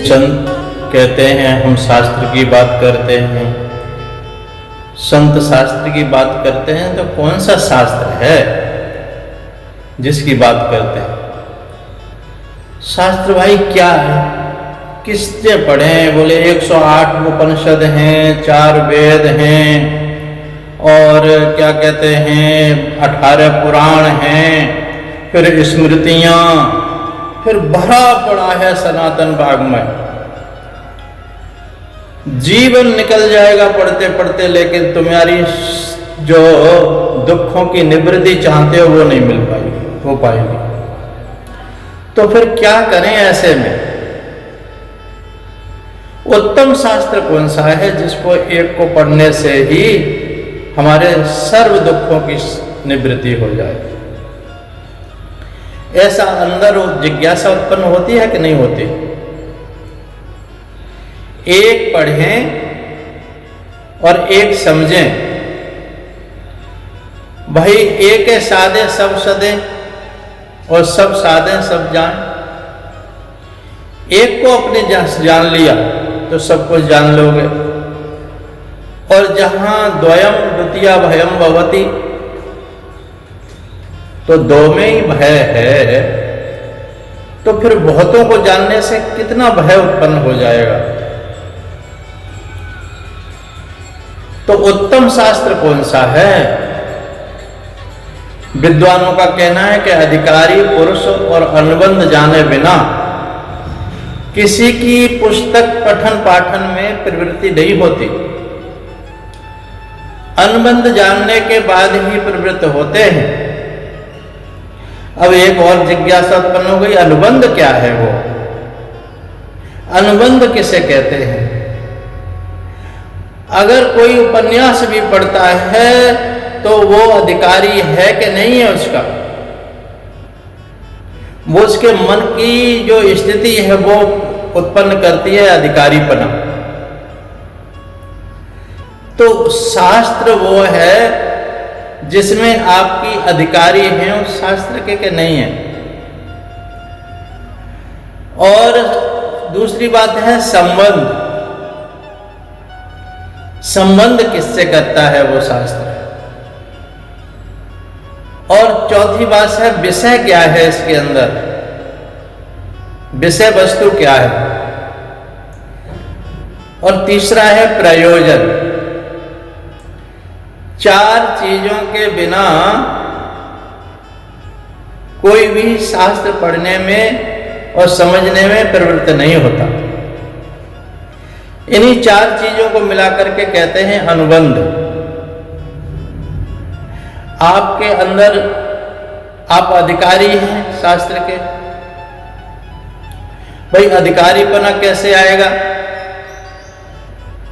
संत कहते हैं हम शास्त्र की बात करते हैं, संत शास्त्र की बात करते हैं, तो कौन सा शास्त्र है जिसकी बात करते हैं? शास्त्र भाई क्या है, किससे पढ़ें? बोले 108 उपनिषद हैं, 4 वेद हैं, और क्या कहते हैं 18 पुराण हैं, फिर स्मृतियाँ, फिर भरा पड़ा है सनातन भाग में। जीवन निकल जाएगा पढ़ते पढ़ते, लेकिन तुम्हारी जो दुखों की निवृत्ति चाहते हो वो नहीं हो पाएगी। तो फिर क्या करें ऐसे में? उत्तम शास्त्र कौन सा है जिसको एक को पढ़ने से ही हमारे सर्व दुखों की निवृत्ति हो जाए? ऐसा अंदर जिज्ञासा उत्पन्न होती है कि नहीं होती? एक पढ़ें और एक समझें। भाई एक है साधे सब सदे, और सब साधे सब जान। एक को अपने जान लिया तो सब कुछ जान लोगे। और जहां द्वयम द्वितीया भयम भवति, तो दो में ही भय है, तो फिर बहुतों को जानने से कितना भय उत्पन्न हो जाएगा। तो उत्तम शास्त्र कौन सा है? विद्वानों का कहना है कि अधिकारी पुरुष और अनुबंध जाने बिना किसी की पुस्तक पठन पाठन में प्रवृत्ति नहीं होती। अनुबंध जानने के बाद ही प्रवृत्त होते हैं। अब एक और जिज्ञासा उत्पन्न हो गई, अनुबंध क्या है? वो अनुबंध किसे कहते हैं? अगर कोई उपन्यास भी पढ़ता है तो वो अधिकारी है कि नहीं है उसका? वो उसके मन की जो स्थिति है वो उत्पन्न करती है अधिकारीपना। तो शास्त्र वो है जिसमें आपकी अधिकारी हैं उस शास्त्र के नहीं है। और दूसरी बात है संबंध। संबंध किससे करता है वो शास्त्र? और चौथी बात है विषय क्या है इसके अंदर, विषय वस्तु क्या है? और तीसरा है प्रयोजन। 4 चीजों के बिना कोई भी शास्त्र पढ़ने में और समझने में प्रवृत्त नहीं होता। इन्हीं 4 चीजों को मिलाकर के कहते हैं अनुबंध। आपके अंदर आप अधिकारी हैं शास्त्र के। भाई अधिकारीपना कैसे आएगा?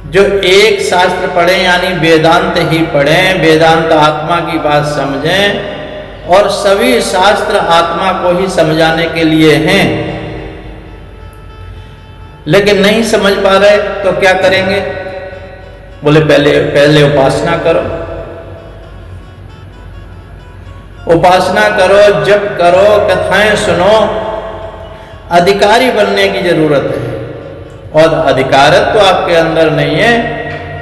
जो एक शास्त्र पढ़ें, यानी वेदांत ही पढ़ें, वेदांत आत्मा की बात समझें, और सभी शास्त्र आत्मा को ही समझाने के लिए हैं, लेकिन नहीं समझ पा रहे तो क्या करेंगे? बोले पहले उपासना करो, उपासना करो, जप करो, कथाएं सुनो। अधिकारी बनने की जरूरत है, और अधिकारत तो आपके अंदर नहीं है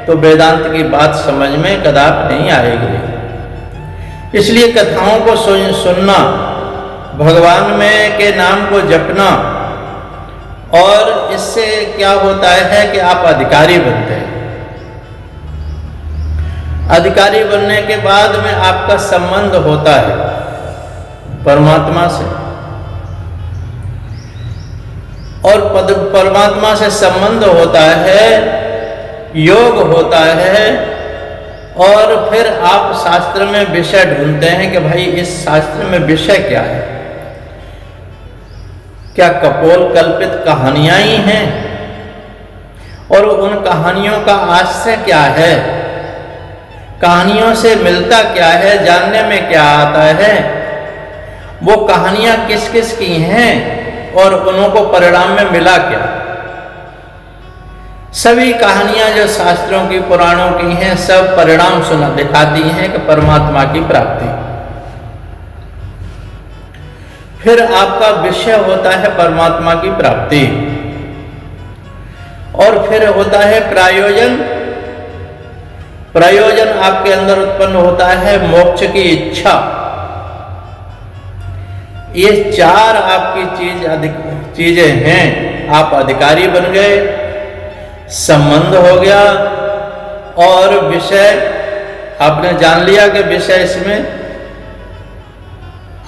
तो वेदांत की बात समझ में कदापि नहीं आएगी। इसलिए कथाओं को सुनना, भगवान में के नाम को जपना, और इससे क्या होता है कि आप अधिकारी बनते हैं। अधिकारी बनने के बाद में आपका संबंध होता है परमात्मा से, और परमात्मा से संबंध होता है, योग होता है, और फिर आप शास्त्र में विषय ढूंढते हैं कि भाई इस शास्त्र में विषय क्या है? क्या कपोल कल्पित कहानियां ही हैं? और उन कहानियों का आशय क्या है? कहानियों से मिलता क्या है? जानने में क्या आता है? वो कहानियां किस किस की हैं और उनको परिणाम में मिला क्या? सभी कहानियां जो शास्त्रों की पुराणों की हैं सब परिणाम दिखाती हैं कि परमात्मा की प्राप्ति। फिर आपका विषय होता है परमात्मा की प्राप्ति। और फिर होता है प्रयोजन। प्रयोजन आपके अंदर उत्पन्न होता है मोक्ष की इच्छा। ये चार आपकी चीजें हैं। आप अधिकारी बन गए, संबंध हो गया, और विषय आपने जान लिया कि विषय इसमें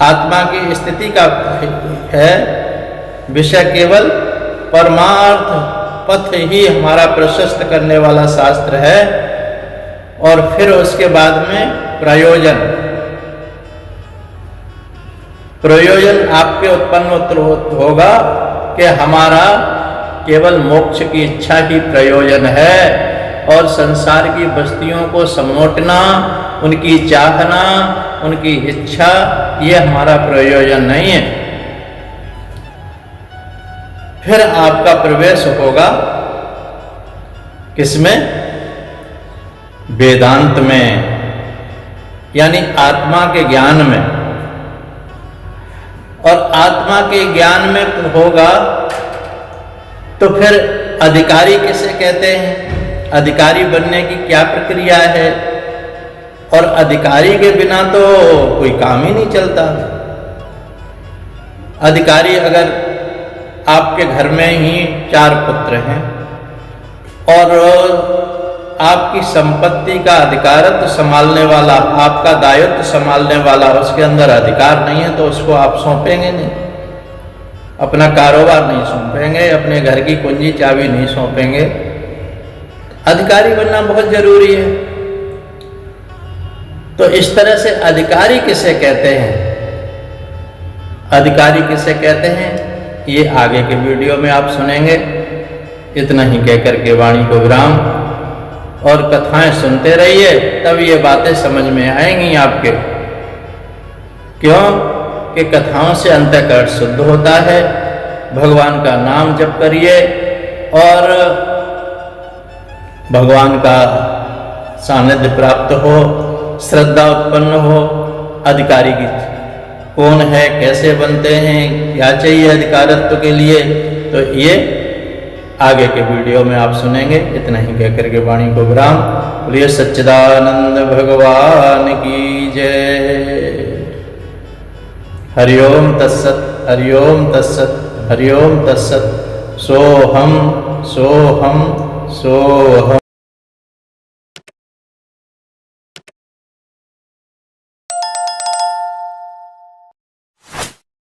आत्मा की स्थिति का है। विषय केवल परमार्थ पथ ही हमारा प्रशस्त करने वाला शास्त्र है। और फिर उसके बाद में प्रयोजन। प्रयोजन आपके उत्पन्न होगा कि हमारा केवल मोक्ष की इच्छा ही प्रयोजन है, और संसार की बस्तियों को समेटना, उनकी चाहना, उनकी इच्छा, ये हमारा प्रयोजन नहीं है। फिर आपका प्रवेश होगा किसमें? वेदांत में, यानी आत्मा के ज्ञान में। और आत्मा के ज्ञान में होगा तो फिर अधिकारी किसे कहते हैं, अधिकारी बनने की क्या प्रक्रिया है। और अधिकारी के बिना तो कोई काम ही नहीं चलता। अधिकारी, अगर आपके घर में ही 4 पुत्र हैं और आपकी संपत्ति का अधिकारत्व संभालने वाला, आपका दायित्व संभालने वाला उसके अंदर अधिकार नहीं है, तो उसको आप सौंपेंगे नहीं, अपना कारोबार नहीं सौंपेंगे, अपने घर की कुंजी चाबी नहीं सौंपेंगे। अधिकारी बनना बहुत जरूरी है। तो इस तरह से अधिकारी किसे कहते हैं, अधिकारी किसे कहते हैं, ये आगे के वीडियो में आप सुनेंगे। इतना ही कहकर के वाणी को विराम, और कथाएं सुनते रहिए, तब ये बातें समझ में आएंगी आपके। क्यों कि कथाओं से अंतःकरण शुद्ध होता है। भगवान का नाम जप करिए और भगवान का सानिध्य प्राप्त हो, श्रद्धा उत्पन्न हो। अधिकारी की कौन है, कैसे बनते हैं, क्या चाहिए अधिकारत्व के लिए, तो ये आगे के वीडियो में आप सुनेंगे। इतना ही कहकर के वाणी को विराम। बोलिए सच्चिदानंद भगवान की जय। हरिओम तत्सत, हरिओम तत्सत, हरिओम तत्सत। सोहम सोहम सोहम।